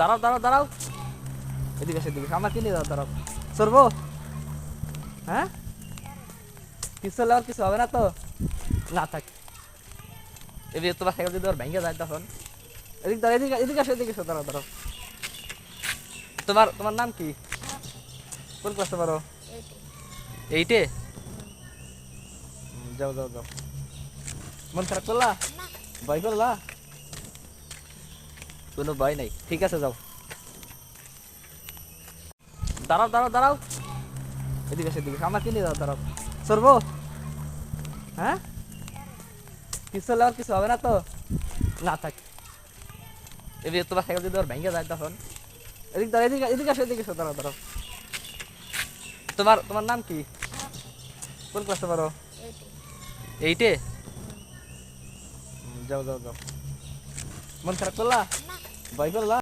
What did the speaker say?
দাঁড়াও দাঁড়াও দাঁড়াও, এদিকে এসো, এদিকে এসো। আমার কি নিয়ে দাও, দাঁড়াও। সরবো? হ্যাঁ, কিছু হলে আর কিছু হবে না তো? না থাক, এদিকে তোমার সাইকেল যদি ওর ভেঙে যায় তখন। এদিকে দাঁড়াও, এদিকে এদিকে আসো, এদিকে এসো, দাঁড়াও দাঁড়াও। তোমার তোমার নাম কি? কোন ক্লাসে পারো? এইটে? যাও যাও যাও। মন খারাপ করলা? ভয় করলা? কোনো ভয় নাই, ঠিক আছে যাও। দাঁড়াও দাঁড়াও দাঁড়াও, এদিকে এসো, এদিকে এসো। আমার কি নিয়ে দাও, দাঁড়াও। সরবো? হ্যাঁ, কিছু হলে আর কিছু হবে না তো? না থাক, এদিকে তোমার সাইকেল যদি ওর ভেঙে যায় তখন। এদিকে দাঁড়াও, এদিকে এদিকে আসো, এদিকে এসো, দাঁড়াও দাঁড়াও। তোমার তোমার নাম কি? কোন ক্লাসে পারো? এইটে? যাও যাও যাও। মন খারাপ করলা? ভয় করলা?